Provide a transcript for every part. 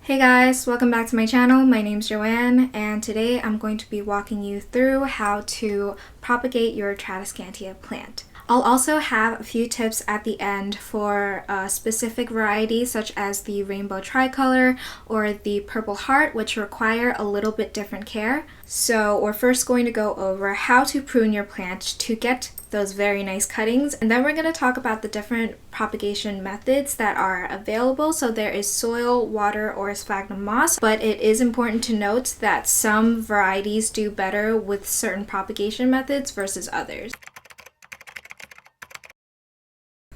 Hey guys, welcome back to my channel. My name's Joanne, and today I'm going to be walking you through how to propagate your Tradescantia plant. I'll also have a few tips at the end for specific varieties such as the rainbow tricolor or the purple heart, which require a little bit different care. So we're first going to go over how to prune your plant to get those very nice cuttings, and then we're going to talk about the different propagation methods that are available. So there is soil, water, or sphagnum moss, but it is important to note that some varieties do better with certain propagation methods versus others.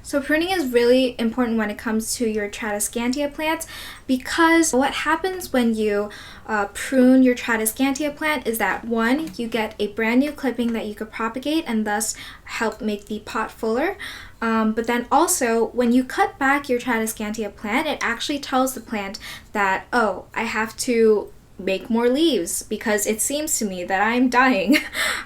So pruning is really important when it comes to your Tradescantia plants, because what happens when you prune your Tradescantia plant is that one, you get a brand new clipping that you could propagate and thus help make the pot fuller. But then also when you cut back your Tradescantia plant, it actually tells the plant that, oh, I have to make more leaves because it seems to me that I'm dying.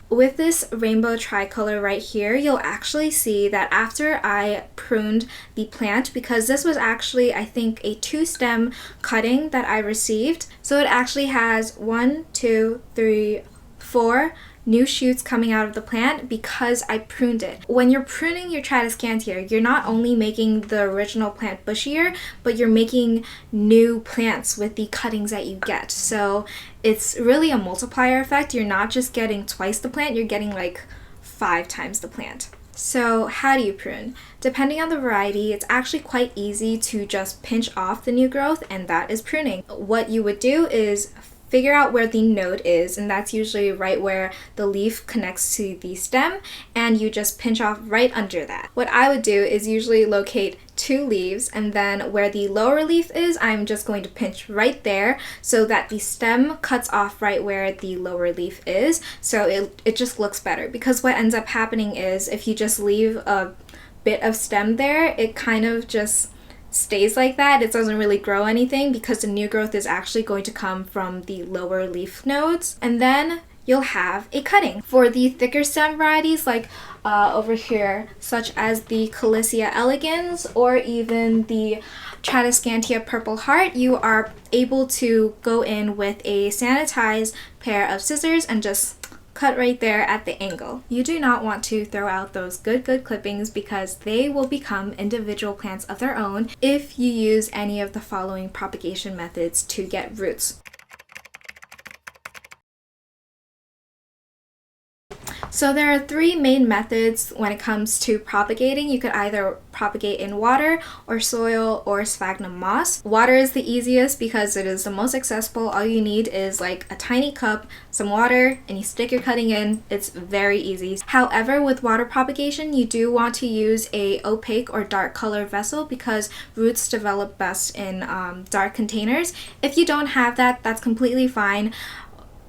With this rainbow tricolor right here, you'll actually see that after I pruned the plant, because this was actually, I think, a 2-stem cutting that I received. So it actually has 1, 2, 3, 4 new shoots coming out of the plant because I pruned it. When you're pruning your Tradescantia, you're not only making the original plant bushier, but you're making new plants with the cuttings that you get. So it's really a multiplier effect. You're not just getting twice the plant, you're getting like 5 times the plant. So how do you prune? Depending on the variety, it's actually quite easy to just pinch off the new growth, and that is pruning. What you would do is figure out where the node is, and that's usually right where the leaf connects to the stem, and you just pinch off right under that. What I would do is usually locate 2 leaves, and then where the lower leaf is, I'm just going to pinch right there so that the stem cuts off right where the lower leaf is, so it just looks better. Because what ends up happening is if you just leave a bit of stem there, it kind of just stays like that. It doesn't really grow anything because the new growth is actually going to come from the lower leaf nodes, and then you'll have a cutting. For the thicker stem varieties like over here, such as the Callisia Elegans or even the Tradescantia Purple Heart, you are able to go in with a sanitized pair of scissors and just cut right there at the angle. You do not want to throw out those good clippings because they will become individual plants of their own if you use any of the following propagation methods to get roots. So there are 3 main methods when it comes to propagating. You could either propagate in water or soil or sphagnum moss. Water is the easiest because it is the most accessible. All you need is like a tiny cup, some water, and you stick your cutting in. It's very easy. However, with water propagation, you do want to use a opaque or dark color vessel because roots develop best in dark containers. If you don't have that, that's completely fine.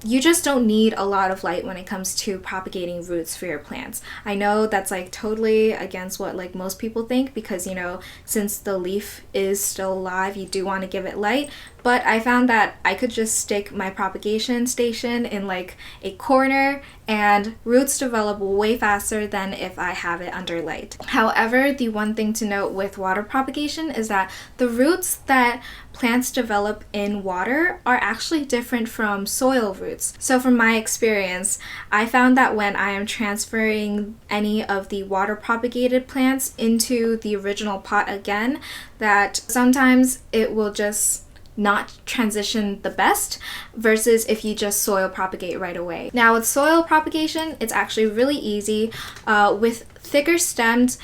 You just don't need a lot of light when it comes to propagating roots for your plants. I know that's like totally against what like most people think because, you know, since the leaf is still alive, you do want to give it light. But I found that I could just stick my propagation station in like a corner and roots develop way faster than if I have it under light. However, the one thing to note with water propagation is that the roots that plants develop in water are actually different from soil roots. So from my experience, I found that when I am transferring any of the water propagated plants into the original pot again, that sometimes it will just not transition the best versus if you just soil propagate right away. Now with soil propagation, it's actually really easy. With thicker stemmed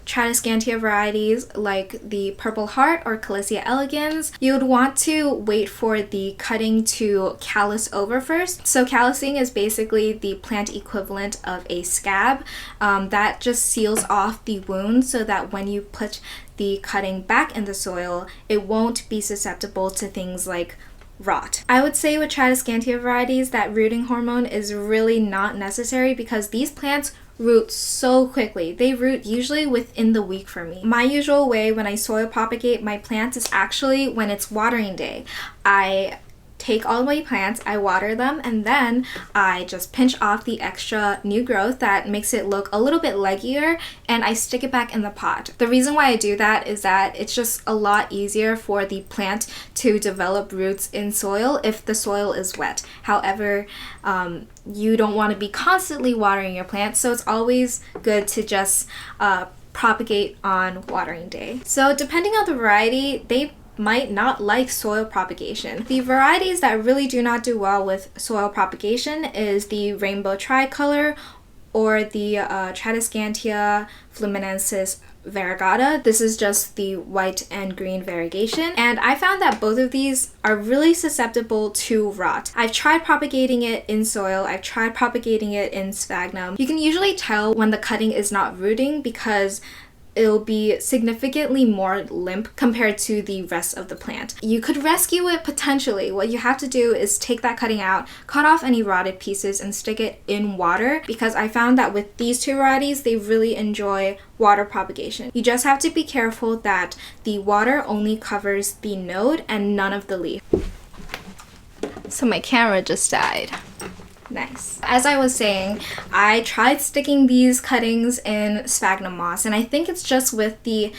Tradescantia varieties like the Purple Heart or Callisia Elegans, you would want to wait for the cutting to callus over first. So callusing is basically the plant equivalent of a scab that just seals off the wound so that when you put the cutting back in the soil, it won't be susceptible to things like rot. I would say with Tradescantia varieties that rooting hormone is really not necessary because these plants root so quickly. They root usually within the week for me. My usual way when I soil propagate my plants is actually when it's watering day. I take all my plants, I water them, and then I just pinch off the extra new growth that makes it look a little bit leggier, and I stick it back in the pot. The reason why I do that is that it's just a lot easier for the plant to develop roots in soil if the soil is wet. However, you don't want to be constantly watering your plants, so it's always good to just propagate on watering day. So depending on the variety, they might not like soil propagation. The varieties that really do not do well with soil propagation is the rainbow tricolor or the Tradescantia Fluminensis Variegata. This is just the white and green variegation, and I found that both of these are really susceptible to rot. I've tried propagating it in soil, I've tried propagating it in sphagnum. You can usually tell when the cutting is not rooting because it'll be significantly more limp compared to the rest of the plant. You could rescue it potentially. What you have to do is take that cutting out, cut off any rotted pieces, and stick it in water, because I found that with these two varieties, they really enjoy water propagation. You just have to be careful that the water only covers the node and none of the leaf. So my camera just died. Nice. As I was saying, I tried sticking these cuttings in sphagnum moss, and I think it's just with the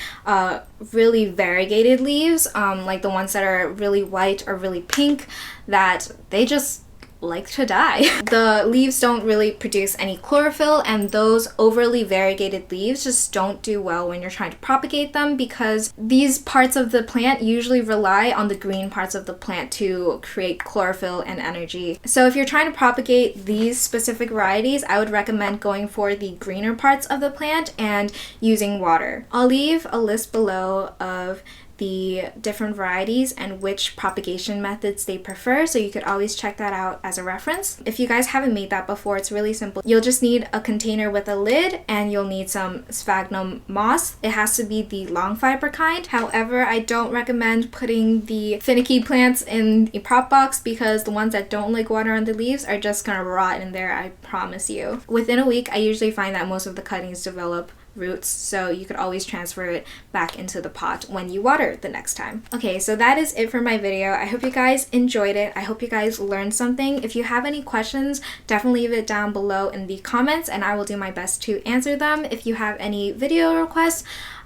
really variegated leaves, like the ones that are really white or really pink, that they just like to die. The leaves don't really produce any chlorophyll, and those overly variegated leaves just don't do well when you're trying to propagate them, because these parts of the plant usually rely on the green parts of the plant to create chlorophyll and energy. So if you're trying to propagate these specific varieties, I would recommend going for the greener parts of the plant and using water. I'll leave a list below of the different varieties and which propagation methods they prefer, so you could always check that out as a reference. If you guys haven't made that before, it's really simple. You'll just need a container with a lid, and you'll need some sphagnum moss. It has to be the long fiber kind. However, I don't recommend putting the finicky plants in a prop box, because the ones that don't like water on the leaves are just gonna rot in there, I promise you. Within a week, I usually find that most of the cuttings develop roots, so you could always transfer it back into the pot when you water the next time. Okay, so that is it for my video. I hope you guys enjoyed it. I hope you guys learned something. If you have any questions, definitely leave it down below in the comments, and I will do my best to answer them. If you have any video requests,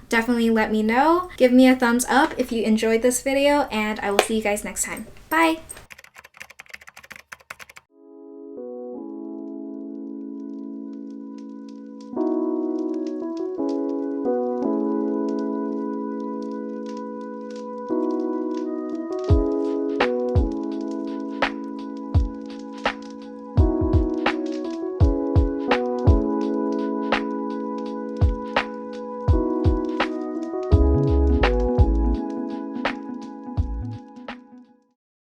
definitely let me know. Give me a thumbs up if you enjoyed this video, and I will see you guys next time. Bye!